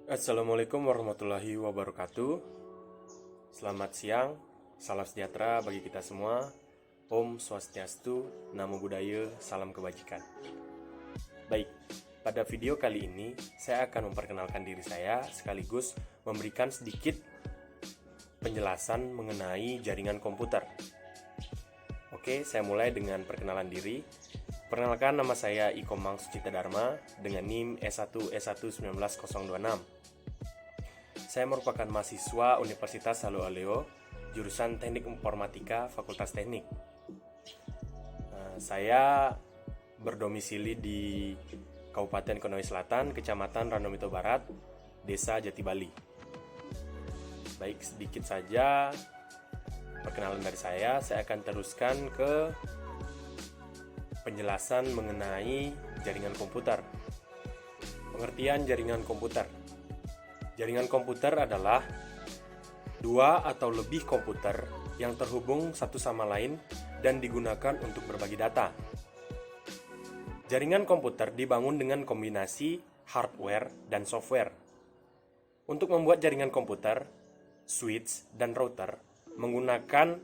Assalamualaikum warahmatullahi wabarakatuh. Selamat siang, salam sejahtera bagi kita semua. Om Swastiastu, Namo Buddhaya, salam kebajikan. Baik, pada video kali ini saya akan memperkenalkan diri saya sekaligus memberikan sedikit penjelasan mengenai jaringan komputer. Oke, saya mulai dengan perkenalan diri. Perkenalkan, nama saya Iko Mang Sucita Dharma dengan NIM S1 Saya merupakan mahasiswa Universitas Salo Aleo, jurusan Teknik Informatika, Fakultas Teknik. Saya berdomisili di Kabupaten Konawe Selatan, Kecamatan Randomito Barat, Desa Jati Bali. Baik, sedikit saja perkenalan dari saya akan teruskan ke penjelasan mengenai jaringan komputer. Pengertian jaringan komputer. Jaringan komputer adalah dua atau lebih komputer yang terhubung satu sama lain dan digunakan untuk berbagi data. Jaringan komputer dibangun dengan kombinasi hardware dan software. Untuk membuat jaringan komputer, switch dan router menggunakan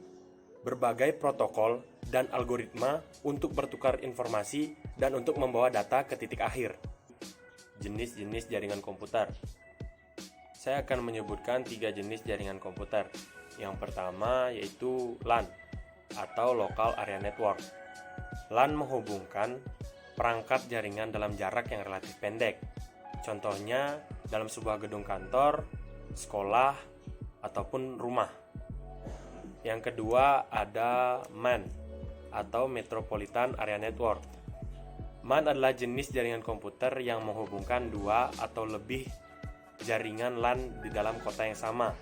berbagai protokol dan algoritma untuk bertukar informasi dan untuk membawa data ke titik akhir. Jenis-jenis jaringan komputer. Saya akan menyebutkan 3 jenis jaringan komputer. Yang pertama yaitu LAN atau Local Area Network. LAN menghubungkan perangkat jaringan dalam jarak yang relatif pendek. Contohnya dalam sebuah gedung kantor, sekolah, ataupun rumah. Yang kedua ada MAN atau Metropolitan Area Network. MAN adalah jenis jaringan komputer yang menghubungkan dua atau lebih jaringan LAN di dalam kota yang sama.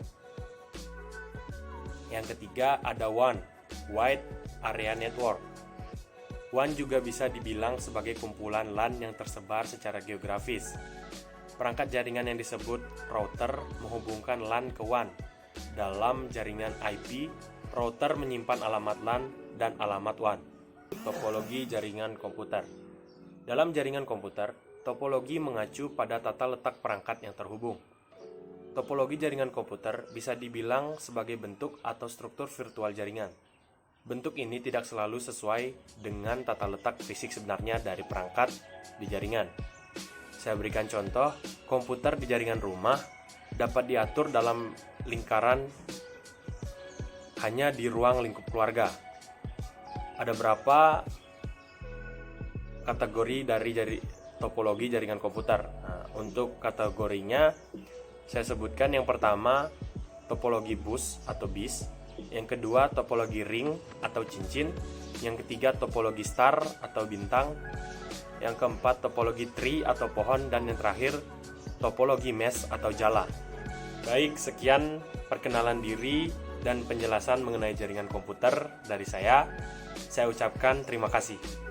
Yang ketiga ada WAN, Wide Area Network. WAN juga bisa dibilang sebagai kumpulan LAN yang tersebar secara geografis. Perangkat jaringan yang disebut router menghubungkan LAN ke WAN. Dalam jaringan IP, router menyimpan alamat LAN dan alamat WAN. Topologi jaringan komputer. Dalam jaringan komputer, topologi mengacu pada tata letak perangkat yang terhubung. Topologi jaringan komputer bisa dibilang sebagai bentuk atau struktur virtual jaringan. Bentuk ini tidak selalu sesuai dengan tata letak fisik sebenarnya dari perangkat di jaringan. Saya berikan contoh, komputer di jaringan rumah dapat diatur dalam lingkaran hanya di ruang lingkup keluarga. Ada berapa kategori dari topologi jaringan komputer? Nah, untuk kategorinya saya sebutkan yang pertama topologi bus atau bis, yang kedua topologi ring atau cincin, yang ketiga topologi star atau bintang, yang keempat topologi tree atau pohon, dan yang terakhir topologi mesh atau jala. Baik, sekian perkenalan diri dan penjelasan mengenai jaringan komputer dari saya. Saya ucapkan terima kasih.